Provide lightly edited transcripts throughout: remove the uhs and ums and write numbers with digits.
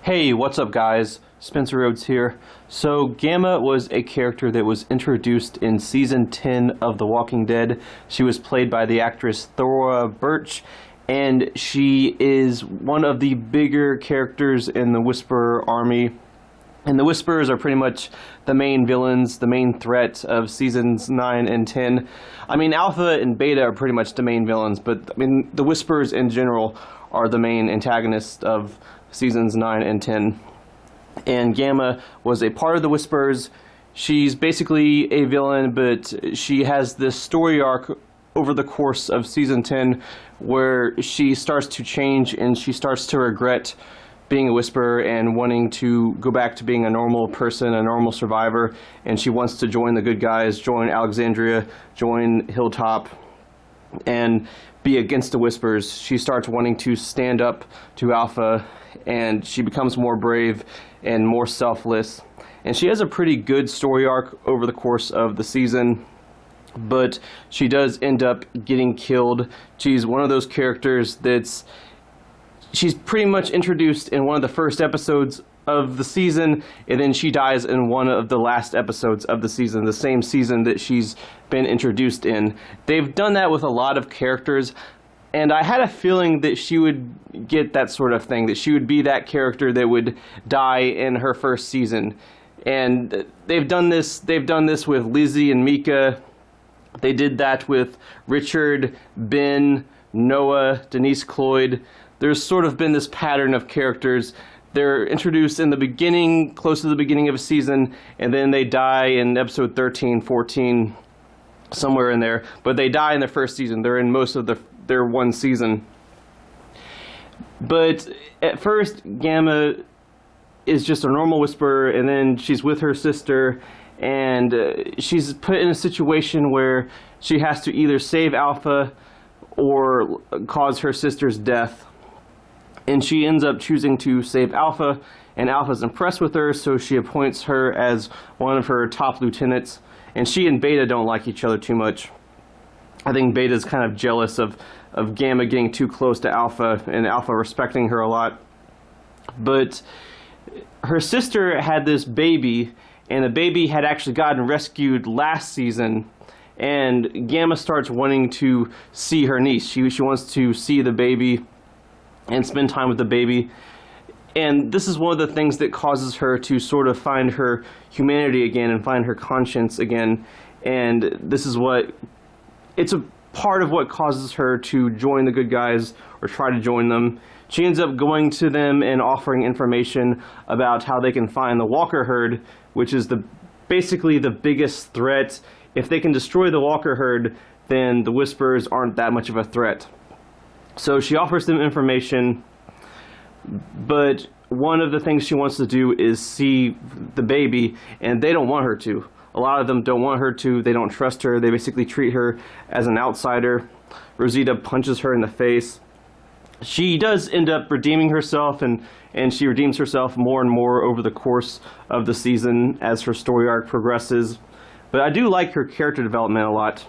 Hey, what's up guys? Spencer Rhodes here. So Gamma was a character that was introduced in season 10 of The Walking Dead. She was played by the actress Thora Birch, and she is one of the bigger characters in the Whisperer army. And the Whisperers are pretty much the main villains, the main threat of seasons 9 and 10. I mean, Alpha and Beta are pretty much the main villains, but I mean, the Whisperers in general are the main antagonists of seasons 9 and 10. And Gamma was a part of the Whisperers. She's basically a villain, but she has this story arc over the course of season 10 where she starts to change and she starts to regret being a Whisperer and wanting to go back to being a normal person, a normal survivor, and she wants to join the good guys, join Alexandria, join Hilltop, and be against the Whisperers. She starts wanting to stand up to Alpha, and she becomes more brave and more selfless. And she has a pretty good story arc over the course of the season, but she does end up getting killed. She's one of those characters she's pretty much introduced in one of the first episodes of the season, and then she dies in one of the last episodes of the season, the same season that she's been introduced in. They've done that with a lot of characters, and I had a feeling that she would get that sort of thing, that she would be that character that would die in her first season. And they've done this with Lizzie and Mika. They did that with Richard, Ben, Noah, Denise Cloyd. There's sort of been this pattern of characters. They're introduced in the beginning, close to the beginning of a season, and then they die in episode 13, 14, somewhere in there. But they die in their first season. They're in most of their one season. But at first, Gamma is just a normal Whisperer, and then she's with her sister, and she's put in a situation where she has to either save Alpha or cause her sister's death. And she ends up choosing to save Alpha, and Alpha's impressed with her, so she appoints her as one of her top lieutenants. And she and Beta don't like each other too much. I think Beta's kind of jealous of Gamma getting too close to Alpha, and Alpha respecting her a lot. But her sister had this baby, and the baby had actually gotten rescued last season, and Gamma starts wanting to see her niece. She wants to see the baby and spend time with the baby. And this is one of the things that causes her to sort of find her humanity again and find her conscience again. And it's a part of what causes her to join the good guys or try to join them. She ends up going to them and offering information about how they can find the Walker herd, which is basically the biggest threat. If they can destroy the Walker herd, then the Whisperers aren't that much of a threat. So she offers them information, but one of the things she wants to do is see the baby, and they don't want her to. A lot of them don't want her to. They don't trust her. They basically treat her as an outsider. Rosita punches her in the face. She does end up redeeming herself, and she redeems herself more and more over the course of the season as her story arc progresses. But I do like her character development a lot.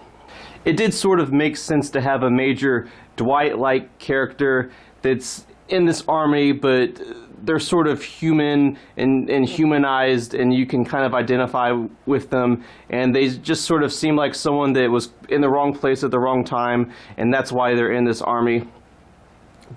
It did sort of make sense to have a major Dwight-like character that's in this army, but they're sort of human and humanized, and you can kind of identify with them, and they just sort of seem like someone that was in the wrong place at the wrong time, and that's why they're in this army.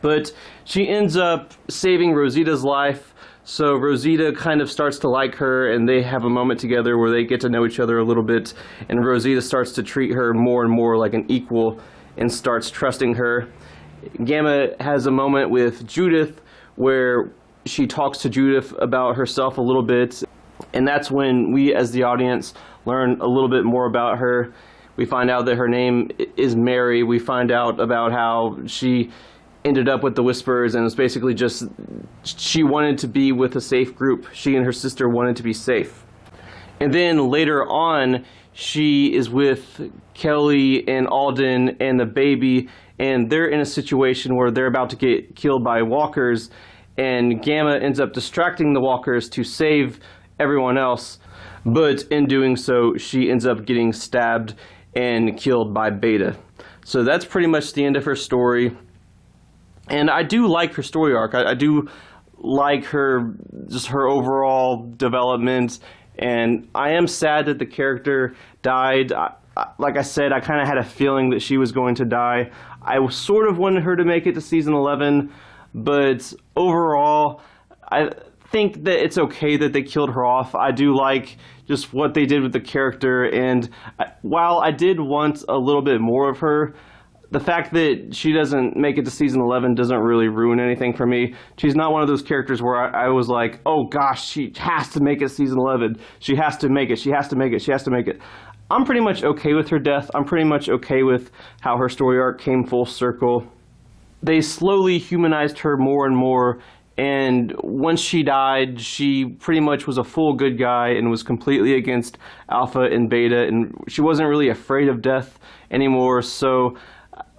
But she ends up saving Rosita's life, so Rosita kind of starts to like her, and they have a moment together where they get to know each other a little bit, and Rosita starts to treat her more and more like an equal and starts trusting her. Gamma has a moment with Judith where she talks to Judith about herself a little bit, and that's when we as the audience learn a little bit more about her. We find out that her name is Mary. We find out about how she ended up with the Whisperers, and it's basically just she wanted to be with a safe group. She and her sister wanted to be safe. And then later on, she is with Kelly and Alden and the baby, and they're in a situation where they're about to get killed by walkers, and Gamma ends up distracting the walkers to save everyone else, but in doing so, she ends up getting stabbed and killed by Beta. So that's pretty much the end of her story. And I do like her story arc. I do like her overall development, and I am sad that the character died. Like I said, I kind of had a feeling that she was going to die. I sort of wanted her to make it to season 11, but overall, I think that it's okay that they killed her off. I do like just what they did with the character, and while I did want a little bit more of her, the fact that she doesn't make it to season 11 doesn't really ruin anything for me. She's not one of those characters where I was like, oh gosh, she has to make it season 11. She has to make it. She has to make it. She has to make it. I'm pretty much okay with her death. I'm pretty much okay with how her story arc came full circle. They slowly humanized her more and more, and once she died, she pretty much was a full good guy and was completely against Alpha and Beta, and she wasn't really afraid of death anymore. So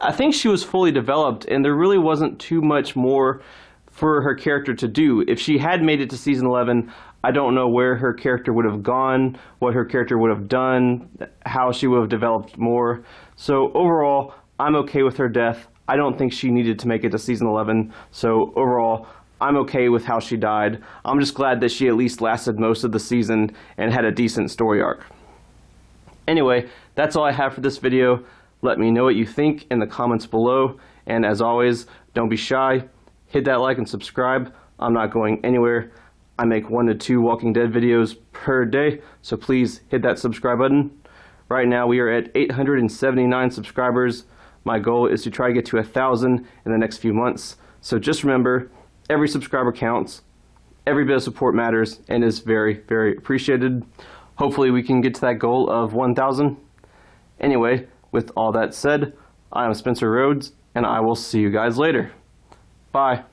I think she was fully developed, and there really wasn't too much more for her character to do. If she had made it to season 11, I don't know where her character would have gone, what her character would have done, how she would have developed more. So overall, I'm okay with her death. I don't think she needed to make it to season 11. So overall, I'm okay with how she died. I'm just glad that she at least lasted most of the season and had a decent story arc. Anyway, that's all I have for this video. Let me know what you think in the comments below. And as always, don't be shy. Hit that like and subscribe. I'm not going anywhere. I make 1 to 2 Walking Dead videos per day, so please hit that subscribe button. Right now we are at 879 subscribers. My goal is to try to get to 1,000 in the next few months. So just remember, every subscriber counts, every bit of support matters, and is very, very appreciated. Hopefully we can get to that goal of 1,000. Anyway, with all that said, I am Spencer Rhodes, and I will see you guys later. Bye.